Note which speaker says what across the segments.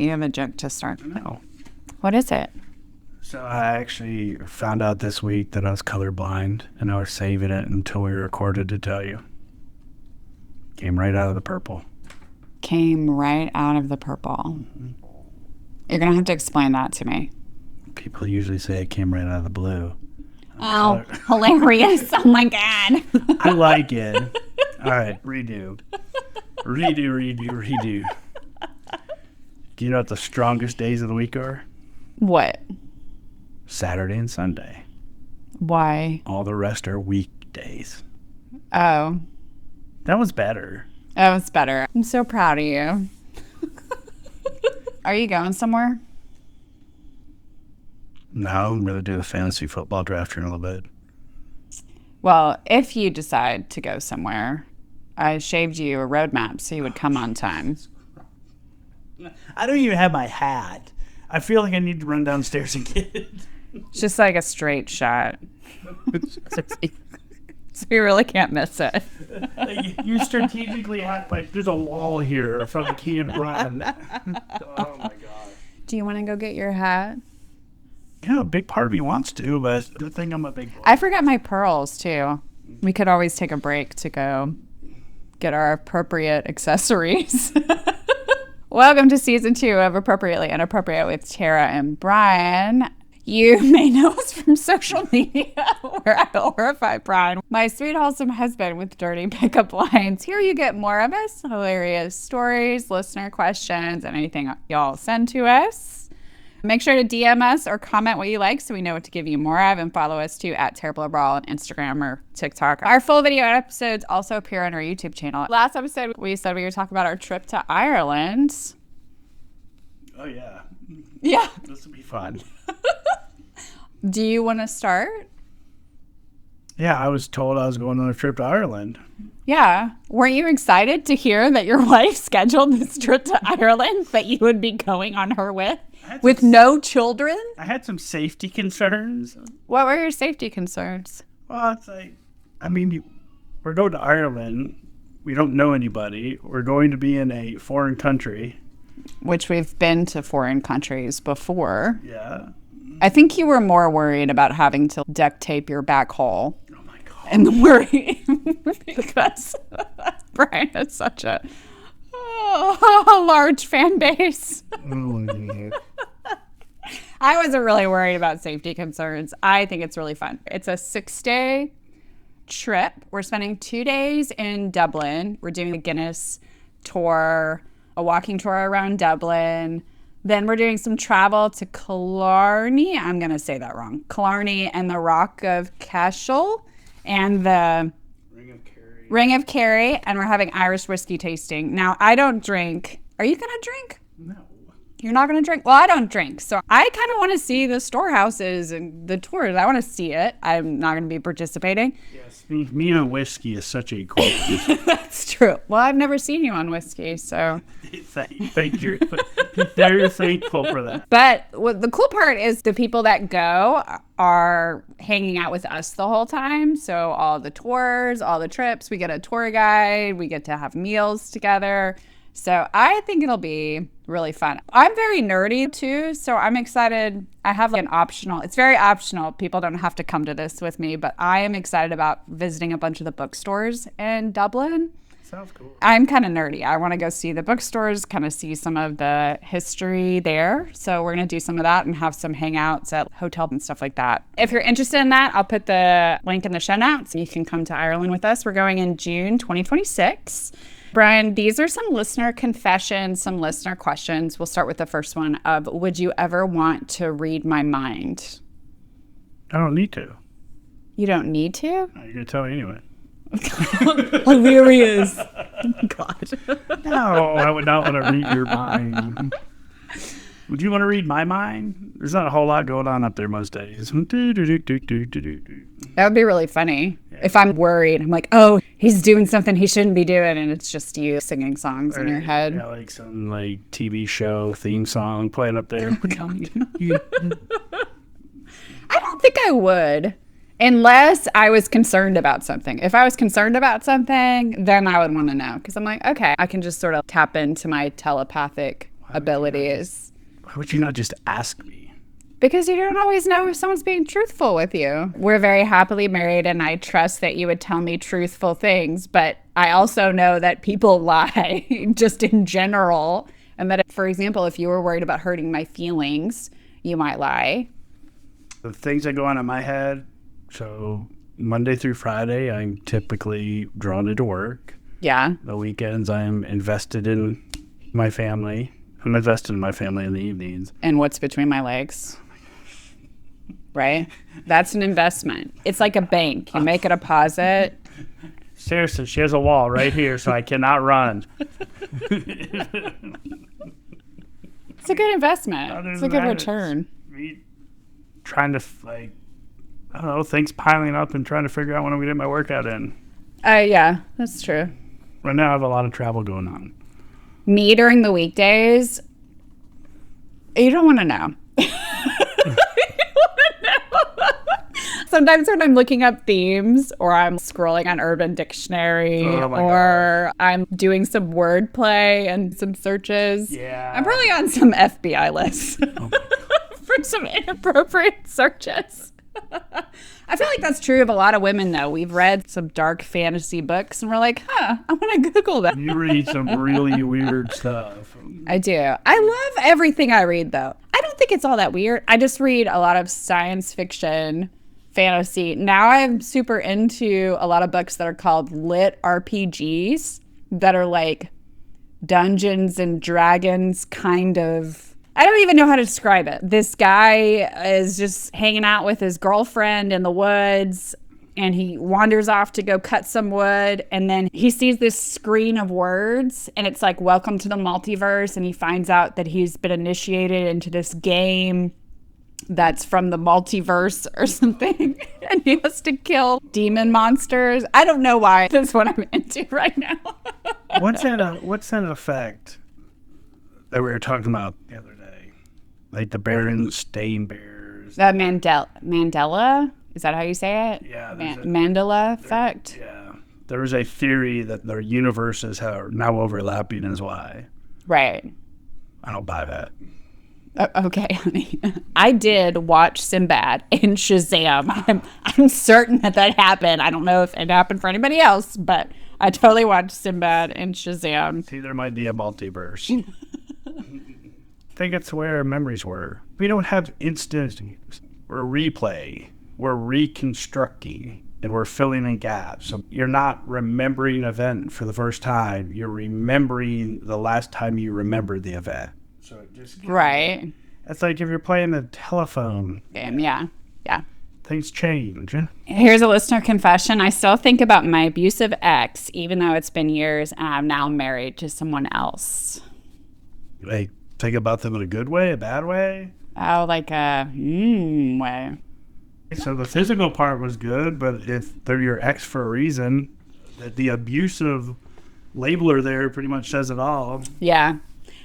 Speaker 1: You have a joke to start.
Speaker 2: No.
Speaker 1: What is it?
Speaker 2: So I actually found out this week that I was colorblind, and I was saving it until we recorded to tell you. Came right out of the purple.
Speaker 1: Came right out of the purple. Mm-hmm. You're going to have to explain that to me.
Speaker 2: People usually say it came right out of the blue.
Speaker 1: Oh, hilarious. Oh, my God.
Speaker 2: I like it. All right, redo. Redo. Do you know what the strongest days of the week are?
Speaker 1: What?
Speaker 2: Saturday and Sunday.
Speaker 1: Why?
Speaker 2: All the rest are weekdays.
Speaker 1: Oh.
Speaker 2: That was better.
Speaker 1: That was better. I'm so proud of you. Are you going somewhere?
Speaker 2: No, I'm going to do the fantasy football draft here in a little bit.
Speaker 1: Well, if you decide to go somewhere, I shaved you a roadmap so you would come on time.
Speaker 2: I don't even have my hat. I feel like I need to run downstairs and get it.
Speaker 1: It's just like a straight shot. So you really can't miss it.
Speaker 2: You strategically act like there's a wall here from the key and run. Oh my god.
Speaker 1: Do you want to go get your hat?
Speaker 2: Yeah, a big part of me wants to, but good thing I'm a big boy.
Speaker 1: I forgot my pearls too. We could always take a break to go get our appropriate accessories. Welcome to season 2 of Appropriately Inappropriate with Tara and Brian. You may know us from social media. We're at Horrify Brian, my sweet, wholesome husband with dirty pickup lines. Here you get more of us, hilarious stories, listener questions, and anything y'all send to us. Make sure to DM us or comment what you like so we know what to give you more of, and follow us too at Terrible Brawl on Instagram or TikTok. Our full video episodes also appear on our YouTube channel. Last episode, we said we were talking about our trip to Ireland.
Speaker 2: Oh, yeah.
Speaker 1: Yeah.
Speaker 2: This will be fun.
Speaker 1: Do you want to start?
Speaker 2: Yeah, I was told I was going on a trip to Ireland.
Speaker 1: Yeah. Weren't you excited to hear that your wife scheduled this trip to Ireland that you would be going on her with no children?
Speaker 2: I had some safety concerns.
Speaker 1: What were your safety concerns?
Speaker 2: Well, it's like, we're going to Ireland. We don't know anybody. We're going to be in a foreign country.
Speaker 1: Which we've been to foreign countries before.
Speaker 2: Yeah.
Speaker 1: I think you were more worried about having to duct tape your back hole.
Speaker 2: Oh my god.
Speaker 1: And the worry because Brian has such a large fan base. I wasn't really worried about safety concerns. I think it's really fun. It's a 6-day trip. We're spending 2 days in Dublin. We're doing a Guinness tour, a walking tour around Dublin. Then we're doing some travel to Killarney. I'm going to say that wrong. Killarney and the Rock of Cashel and the Ring of Kerry. And we're having Irish whiskey tasting. Now, I don't drink. Are you going to drink?
Speaker 2: No.
Speaker 1: You're not going to drink? Well, I don't drink. So I kind of want to see the storehouses and the tours. I want to see it. I'm not going to be participating.
Speaker 2: Yes, me and whiskey is such a cool.
Speaker 1: That's true. Well, I've never seen you on whiskey, so.
Speaker 2: Thank you. Very thankful for that.
Speaker 1: But what the cool part is the people that go are hanging out with us the whole time. So all the tours, all the trips, we get a tour guide, we get to have meals together. So I think it'll be really fun. I'm very nerdy too, so I'm excited. I have like an optional, it's very optional. People don't have to come to this with me, but I am excited about visiting a bunch of the bookstores in Dublin.
Speaker 2: Sounds cool.
Speaker 1: I'm kind of nerdy. I want to go see the bookstores, kind of see some of the history there. So we're going to do some of that and have some hangouts at hotels and stuff like that. If you're interested in that, I'll put the link in the show notes. You can come to Ireland with us. We're going in June 2026. Brian, these are some listener confessions, some listener questions. We'll start with the first one of, would you ever want to read my mind?
Speaker 2: I don't need to.
Speaker 1: You don't need to?
Speaker 2: You're going to tell me anyway.
Speaker 1: Hilarious. God.
Speaker 2: No, I would not want to read your mind. Would you want to read my mind? There's not a whole lot going on up there most days.
Speaker 1: That would be really funny. Yeah. If I'm worried, I'm like, oh, he's doing something he shouldn't be doing, and it's just you singing songs in your head.
Speaker 2: Yeah, like some TV show theme song playing up there.
Speaker 1: I don't think I would. Unless I was concerned about something. If I was concerned about something, then I would want to know. Because I'm like, okay, I can just sort of tap into my telepathic abilities.
Speaker 2: Why would you not just ask me?
Speaker 1: Because you don't always know if someone's being truthful with you. We're very happily married, and I trust that you would tell me truthful things, but I also know that people lie just in general, and that, for example, if you were worried about hurting my feelings, you might lie.
Speaker 2: The things that go on in my head, so Monday through Friday, I'm typically drawn into work.
Speaker 1: Yeah.
Speaker 2: The weekends, I'm invested in my family. I'm invested in my family in the evenings.
Speaker 1: And what's between my legs? Right? That's an investment. It's like a bank. You make a deposit.
Speaker 2: Seriously, she has a wall right here, so I cannot run.
Speaker 1: It's a good investment. It's a good return.
Speaker 2: Me trying to, I don't know, things piling up and trying to figure out when I'm going to get my workout in.
Speaker 1: Yeah, that's true.
Speaker 2: Right now, I have a lot of travel going on.
Speaker 1: Me during the weekdays, you don't want to know. Sometimes when I'm looking up themes, or I'm scrolling on Urban Dictionary, or I'm doing some wordplay and some searches, I'm probably on some FBI lists for some inappropriate searches. I feel like that's true of a lot of women, though. We've read some dark fantasy books, and we're like, I want to Google that.
Speaker 2: You read some really weird stuff.
Speaker 1: I do. I love everything I read, though. I don't think it's all that weird. I just read a lot of science fiction, fantasy. Now I'm super into a lot of books that are called lit RPGs that are like Dungeons and Dragons kind of. I don't even know how to describe it. This guy is just hanging out with his girlfriend in the woods, and he wanders off to go cut some wood, and then he sees this screen of words, and it's like, welcome to the multiverse, and he finds out that he's been initiated into this game that's from the multiverse or something, and he has to kill demon monsters. I don't know why that's what I'm into right now.
Speaker 2: What's that effect that we were talking about the other day? Like the Berenstain Bears.
Speaker 1: The Mandela? Is that how you say it?
Speaker 2: Yeah.
Speaker 1: Mandela effect?
Speaker 2: Yeah. There was a theory that their universes are now overlapping is why.
Speaker 1: Right.
Speaker 2: I don't buy that.
Speaker 1: Okay, honey. I did watch Sinbad in Shazam. I'm certain that happened. I don't know if it happened for anybody else, but I totally watched Sinbad in Shazam.
Speaker 2: See, there might be a multiverse. I think it's where memories were. We don't have instant. We're replay. We're reconstructing. And we're filling in gaps. So you're not remembering an event for the first time. You're remembering the last time you remembered the event. So it just
Speaker 1: right.
Speaker 2: It's like if you're playing the telephone
Speaker 1: game. Yeah.
Speaker 2: Things change.
Speaker 1: Here's a listener confession. I still think about my abusive ex, even though it's been years, and I'm now married to someone else.
Speaker 2: Like, think about them in a good way, a bad way?
Speaker 1: Oh, like a way.
Speaker 2: So the physical part was good, but if they're your ex for a reason, the abusive labeler there pretty much says it all.
Speaker 1: Yeah.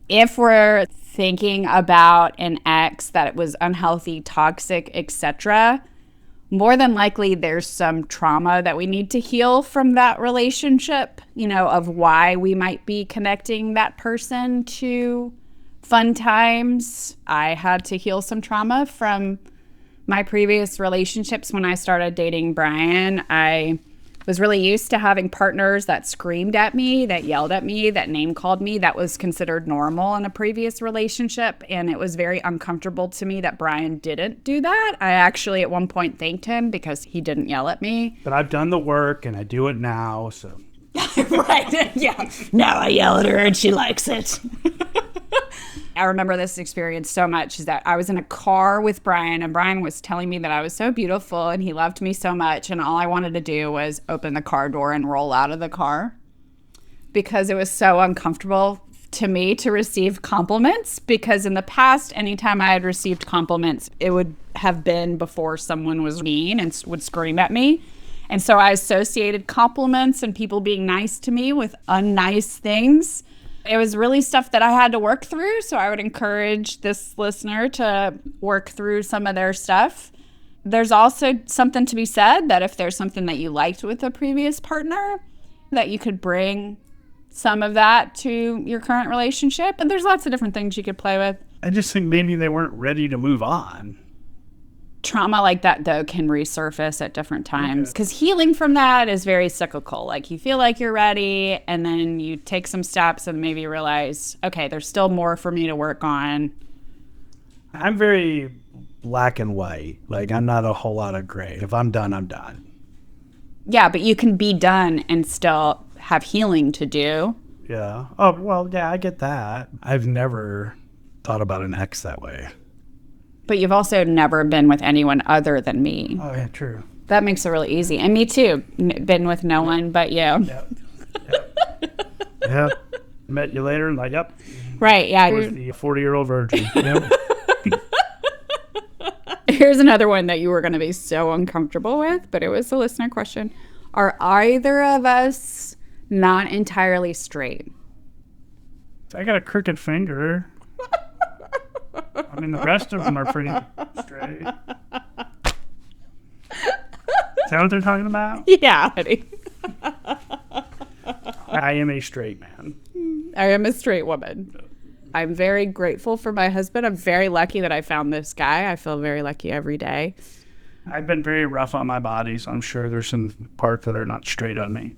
Speaker 1: If we're thinking about an ex that it was unhealthy, toxic, etc., more than likely there's some trauma that we need to heal from that relationship, of why we might be connecting that person to fun times. I had to heal some trauma from my previous relationships. When I started dating Brian, I was really used to having partners that screamed at me, that yelled at me, that name called me. That was considered normal in a previous relationship. And it was very uncomfortable to me that Brian didn't do that. I actually at one point thanked him because he didn't yell at me.
Speaker 2: But I've done the work and I do it now, so.
Speaker 1: Right, yeah. Now I yell at her and she likes it. I remember this experience so much, is that I was in a car with Brian, and Brian was telling me that I was so beautiful and he loved me so much, and all I wanted to do was open the car door and roll out of the car because it was so uncomfortable to me to receive compliments, because in the past, anytime I had received compliments, it would have been before someone was mean and would scream at me. And so I associated compliments and people being nice to me with unnice things. It was really stuff that I had to work through, so I would encourage this listener to work through some of their stuff. There's also something to be said that if there's something that you liked with a previous partner, that you could bring some of that to your current relationship. And there's lots of different things you could play with.
Speaker 2: I just think maybe they weren't ready to move on.
Speaker 1: Trauma like that, though, can resurface at different times because healing from that is very cyclical. Like you feel like you're ready and then you take some steps and maybe realize, okay, there's still more for me to work on.
Speaker 2: I'm very black and white. Like I'm not a whole lot of gray. If I'm done, I'm done.
Speaker 1: Yeah, but you can be done and still have healing to do.
Speaker 2: Yeah. Oh, well, yeah, I get that. I've never thought about an ex that way.
Speaker 1: But you've also never been with anyone other than me.
Speaker 2: Oh, yeah, true.
Speaker 1: That makes it really easy. And me too. Been with no one but you.
Speaker 2: Yep. Yeah. Met you later and like, yep.
Speaker 1: Right, yeah.
Speaker 2: I was the 40-year-old virgin. Yep.
Speaker 1: Here's another one that you were going to be so uncomfortable with, but it was a listener question. Are either of us not entirely straight?
Speaker 2: I got a crooked finger. I mean, the rest of them are pretty straight. Is that what they're talking about?
Speaker 1: Yeah, honey.
Speaker 2: I am a straight man.
Speaker 1: I am a straight woman. I'm very grateful for my husband. I'm very lucky that I found this guy. I feel very lucky every day.
Speaker 2: I've been very rough on my body, so I'm sure there's some parts that are not straight on me.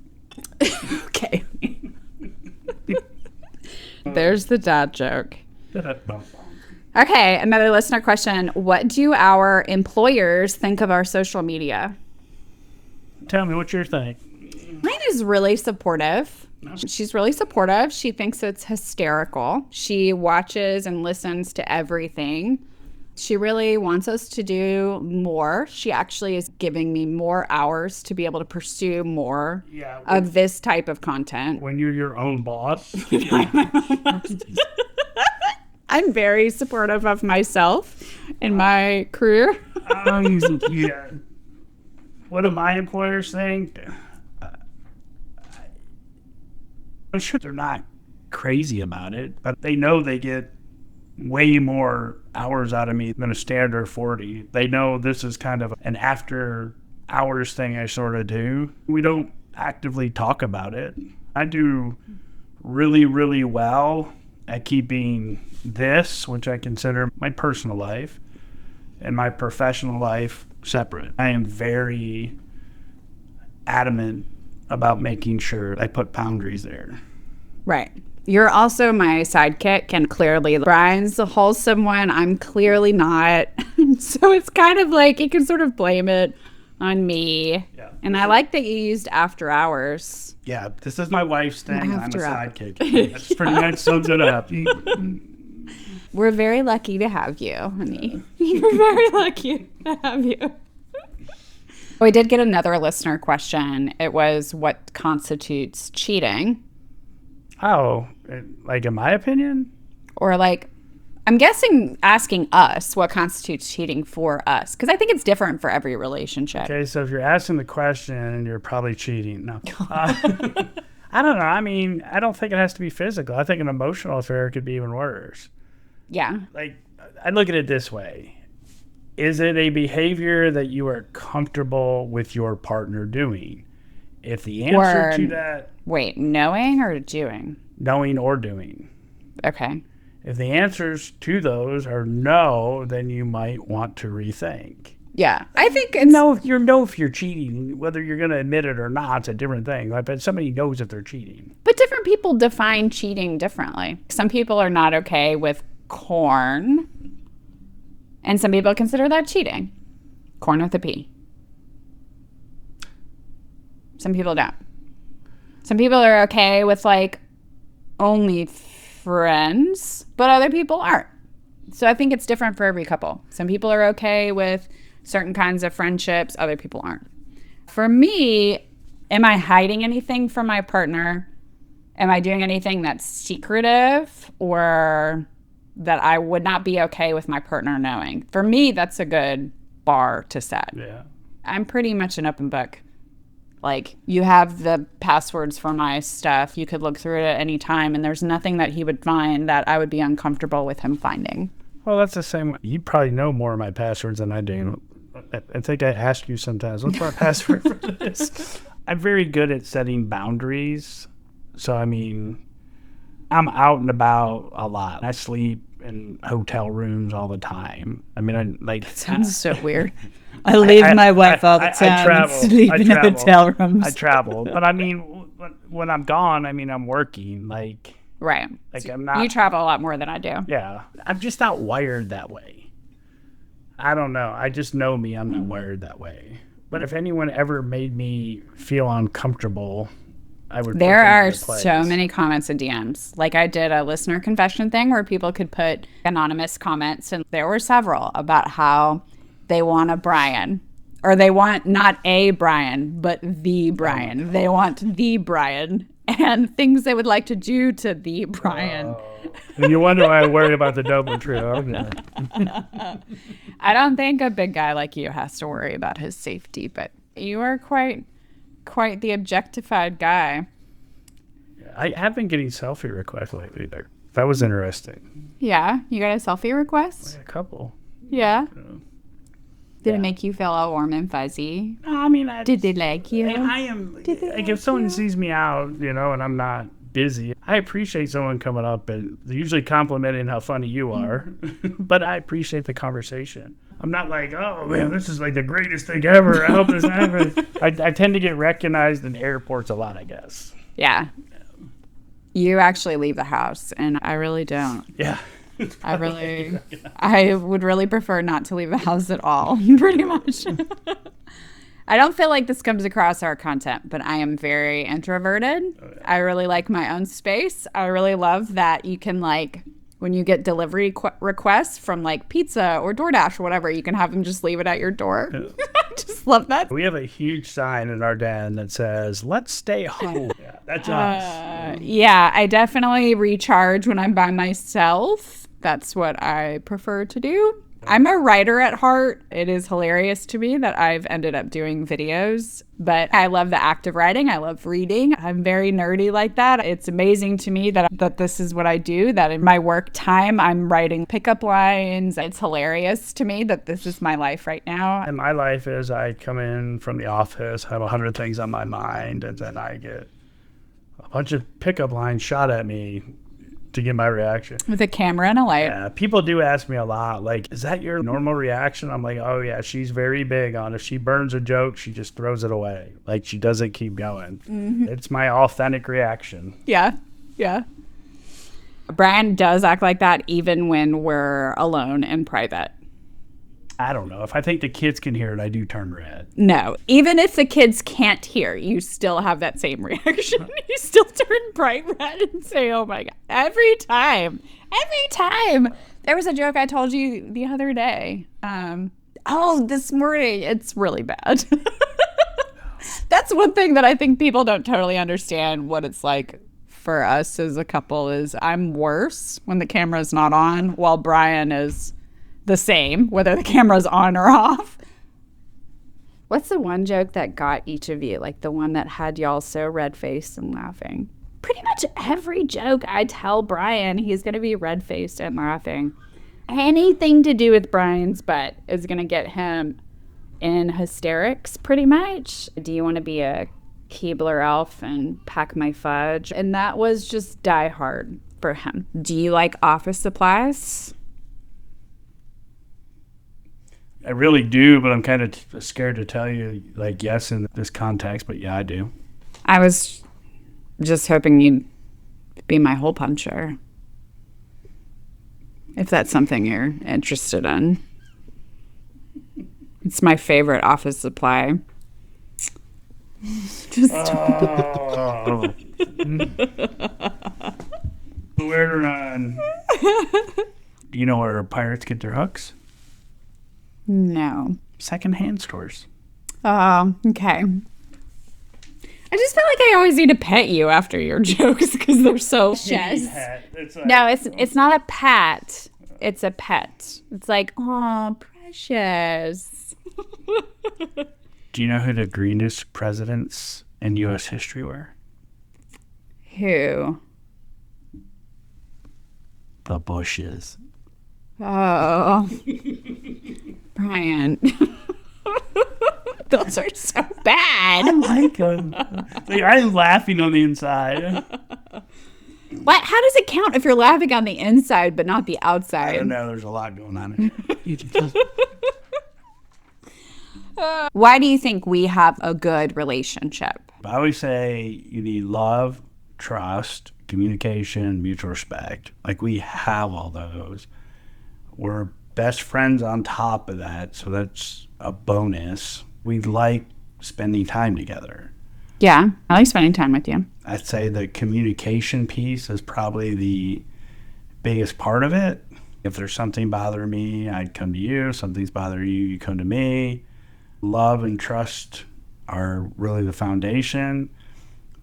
Speaker 1: Okay. There's the dad joke. Okay, another listener question. What do our employers think of our social media?
Speaker 2: Tell me what you think.
Speaker 1: Mine is really supportive. She's really supportive. She thinks it's hysterical. She watches and listens to everything. She really wants us to do more. She actually is giving me more hours to be able to pursue more of this type of content.
Speaker 2: When you're your own boss.
Speaker 1: I'm very supportive of myself and my career.
Speaker 2: Yeah. What do my employers think? I'm sure they're not crazy about it, but they know they get way more hours out of me than a standard 40. They know this is kind of an after hours thing I sort of do. We don't actively talk about it. I do really, really well at keeping this, which I consider my personal life, and my professional life separate. I am very adamant about making sure I put boundaries there.
Speaker 1: Right. You're also my sidekick, and clearly Brian's the wholesome one. I'm clearly not. So it's kind of like you can sort of blame it on me. Yeah. And I like that you used after hours.
Speaker 2: Yeah, this is my wife's thing, and I'm a sidekick. That's pretty much sums it up.
Speaker 1: We're very lucky to have you, honey. We're very lucky to have you. We did get another listener question. It was, what constitutes cheating?
Speaker 2: Oh, like in my opinion?
Speaker 1: Or like, I'm guessing asking us what constitutes cheating for us, because I think it's different for every relationship.
Speaker 2: Okay, so if you're asking the question, you're probably cheating. No. I don't know. I mean, I don't think it has to be physical. I think an emotional affair could be even worse.
Speaker 1: Yeah.
Speaker 2: Like, I look at it this way. Is it a behavior that you are comfortable with your partner doing? If the answer to that...
Speaker 1: Wait, knowing or doing?
Speaker 2: Knowing or doing.
Speaker 1: Okay.
Speaker 2: If the answers to those are no, then you might want to rethink.
Speaker 1: Yeah, I think it's...
Speaker 2: If you're cheating, whether you're going to admit it or not, it's a different thing. I bet somebody knows if they're cheating.
Speaker 1: But different people define cheating differently. Some people are not okay with corn, and some people consider that cheating. Corn with a P. Some people don't. Some people are okay with, like, only friends, but other people aren't. So I think it's different for every couple. Some people are okay with certain kinds of friendships, other people aren't. For me, am I hiding anything from my partner? Am I doing anything that's secretive or that I would not be okay with my partner knowing? For me, that's a good bar to set.
Speaker 2: Yeah.
Speaker 1: I'm pretty much an open book. Like, you have the passwords for my stuff. You could look through it at any time, and there's nothing that he would find that I would be uncomfortable with him finding.
Speaker 2: Well, that's the same. You probably know more of my passwords than I do. I think I ask you sometimes, what's my password for this? I'm very good at setting boundaries. So, I mean, I'm out and about a lot. I sleep in hotel rooms all the time. I mean,
Speaker 1: Sounds so weird. I leave my wife all the time.
Speaker 2: I travel.
Speaker 1: Sleep in hotel rooms.
Speaker 2: I travel. But I mean, when I'm gone, I mean, I'm working.
Speaker 1: Right.
Speaker 2: Like
Speaker 1: So
Speaker 2: I'm not.
Speaker 1: you travel a lot more than I do.
Speaker 2: Yeah. I'm just not wired that way. I don't know. I just know me. I'm not wired that way. But if anyone ever made me feel uncomfortable, I would.
Speaker 1: There are so many comments and DMs. Like I did a listener confession thing where people could put anonymous comments, and there were several about how they want a Brian, or they want not a Brian, but the Brian. They want the Brian and things they would like to do to the Brian.
Speaker 2: And you wonder why I worry about the double true.
Speaker 1: I don't think a big guy like you has to worry about his safety, but you are quite the objectified guy.
Speaker 2: I have been getting selfie requests lately. That was interesting.
Speaker 1: Yeah, you got a selfie request?
Speaker 2: A couple.
Speaker 1: Yeah. Did it make you feel all warm and fuzzy?
Speaker 2: No, I mean,
Speaker 1: did they like you?
Speaker 2: I am. Like if someone sees me out, and I'm not busy, I appreciate someone coming up and usually complimenting how funny you are. But I appreciate the conversation. I'm not like, oh man, this is like the greatest thing ever. I hope this happens. I tend to get recognized in airports a lot, I guess.
Speaker 1: Yeah. You actually leave the house, and I really don't.
Speaker 2: Yeah.
Speaker 1: I would really prefer not to leave the house at all, pretty much. I don't feel like this comes across our content, but I am very introverted. Oh, yeah. I really like my own space. I really love that you can, like, when you get delivery requests from, like, pizza or DoorDash or whatever, you can have them just leave it at your door. Yeah. I just love that.
Speaker 2: We have a huge sign in our den that says, "Let's stay home." Yeah, that's us.
Speaker 1: Yeah, I definitely recharge when I'm by myself. That's what I prefer to do. I'm a writer at heart. It is hilarious to me that I've ended up doing videos, but I love the act of writing. I love reading. I'm very nerdy like that. It's amazing to me that this is what I do, that in my work time, I'm writing pickup lines. It's hilarious to me that this is my life right now.
Speaker 2: And my life is I come in from the office, have 100 things on my mind, and then I get a bunch of pickup lines shot at me to get my reaction.
Speaker 1: With a camera and a light.
Speaker 2: Yeah, people do ask me a lot, like, is that your normal reaction? I'm like, oh yeah, she's very big on if she burns a joke, she just throws it away. Like, she doesn't keep going. Mm-hmm. It's my authentic reaction.
Speaker 1: Yeah, yeah. Brian does act like that even when we're alone in private.
Speaker 2: I don't know. If I think the kids can hear it, I do turn red.
Speaker 1: No. Even if the kids can't hear, you still have that same reaction. You still turn bright red and say, oh my God. Every time. There was a joke I told you the other day. This morning. It's really bad. That's one thing that I think people don't totally understand what it's like for us as a couple is I'm worse when the camera's not on, while Brian is the same, whether the camera's on or off. What's the one joke that got each of you? Like the one that had y'all so red-faced and laughing? Pretty much every joke I tell Brian, he's going to be red-faced and laughing. Anything to do with Brian's butt is going to get him in hysterics, pretty much. Do you want to be a Keebler elf and pack my fudge? And that was just die hard for him. Do you like office supplies?
Speaker 2: I really do, but I'm kind of scared to tell you, like, yes in this context, but yeah, I do.
Speaker 1: I was just hoping you'd be my hole puncher, if that's something you're interested in. It's my favorite office supply. Just
Speaker 2: Where to run? Do you know where pirates get their hooks?
Speaker 1: No.
Speaker 2: Secondhand stores.
Speaker 1: Oh, okay. I just feel like I always need to pet you after your jokes because they're so precious. No, it's not a pat. It's a pet. It's like, oh, precious.
Speaker 2: Do you know who the greenest presidents in U.S. history were?
Speaker 1: Who?
Speaker 2: The Bushes.
Speaker 1: Oh. Brian. Those are so bad.
Speaker 2: I like them. I'm laughing on the inside.
Speaker 1: What? How does it count if you're laughing on the inside but not the outside?
Speaker 2: I don't know. There's a lot going on.
Speaker 1: Why do you think we have a good relationship?
Speaker 2: I always say you need love, trust, communication, mutual respect. Like, we have all those. We're best friends on top of that, so that's a bonus. We like spending time together.
Speaker 1: Yeah, I like spending time with you.
Speaker 2: I'd say the communication piece is probably the biggest part of it. If there's something bothering me, I'd come to you. Something's bothering you, you come to me. Love and trust are really the foundation,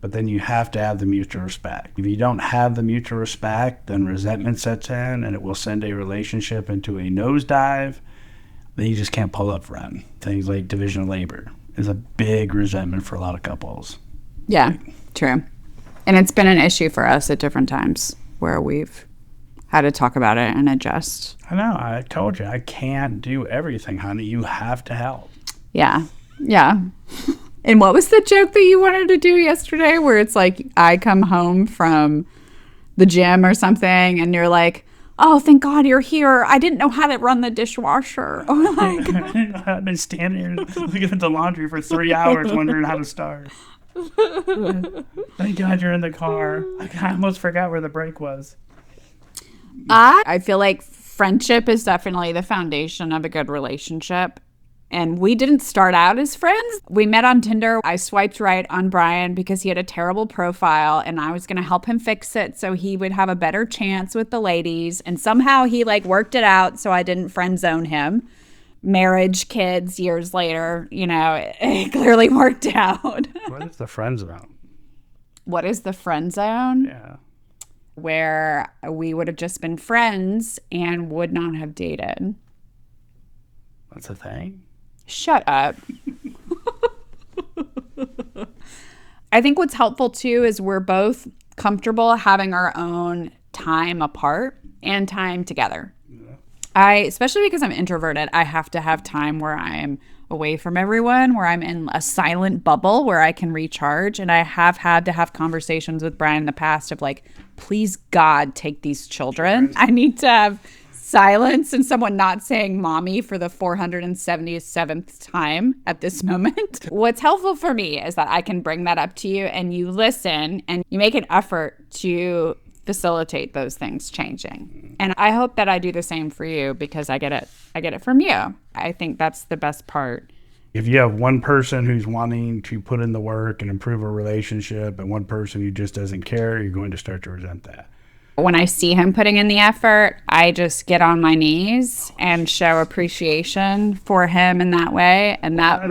Speaker 2: but then you have to have the mutual respect. If you don't have the mutual respect, then resentment sets in, and it will send a relationship into a nosedive. Then you just can't pull up from. Things like division of labor is a big resentment for a lot of couples.
Speaker 1: Yeah, true. And it's been an issue for us at different times where we've had to talk about it and adjust.
Speaker 2: I know. I told you, I can't do everything, honey. You have to help.
Speaker 1: Yeah. Yeah. And what was the joke that you wanted to do yesterday where it's like I come home from the gym or something and you're like, oh, thank God you're here. I didn't know how to run the dishwasher. Or like,
Speaker 2: I've been standing here looking at the laundry for 3 hours wondering how to start. Thank God you're in the car. I almost forgot where the break was.
Speaker 1: I feel like friendship is definitely the foundation of a good relationship. And we didn't start out as friends. We met on Tinder. I swiped right on Brian because he had a terrible profile and I was going to help him fix it so he would have a better chance with the ladies. And somehow he like worked it out so I didn't friend zone him. Marriage, kids, years later, you know, it clearly worked out.
Speaker 2: What is the friend zone?
Speaker 1: What is the friend zone?
Speaker 2: Yeah.
Speaker 1: Where we would have just been friends and would not have dated.
Speaker 2: That's a thing?
Speaker 1: Shut up. I think what's helpful too is we're both comfortable having our own time apart and time together. Yeah. Especially because I'm introverted, I have to have time where I'm away from everyone, where I'm in a silent bubble where I can recharge. And I have had to have conversations with Brian in the past of like, please God, take these children. I need to have silence and someone not saying mommy for the 477th time at this moment. What's helpful for me is that I can bring that up to you and you listen and you make an effort to facilitate those things changing. And I hope that I do the same for you because I get it from you. I think that's the best part.
Speaker 2: If you have one person who's wanting to put in the work and improve a relationship and one person who just doesn't care, you're going to start to resent that.
Speaker 1: When I see him putting in the effort, I just get on my knees and show appreciation for him in that way. And that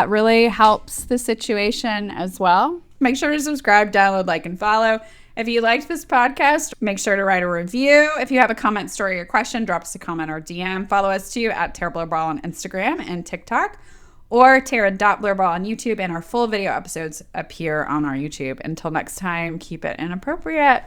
Speaker 1: really helps the situation as well. Make sure to subscribe, download, like, and follow. If you liked this podcast, make sure to write a review. If you have a comment, story, or question, drop us a comment or DM. Follow us too at TaraBlurBall on Instagram and TikTok. Or Tara.Blurball on YouTube, and our full video episodes appear on our YouTube. Until next time, keep it inappropriate.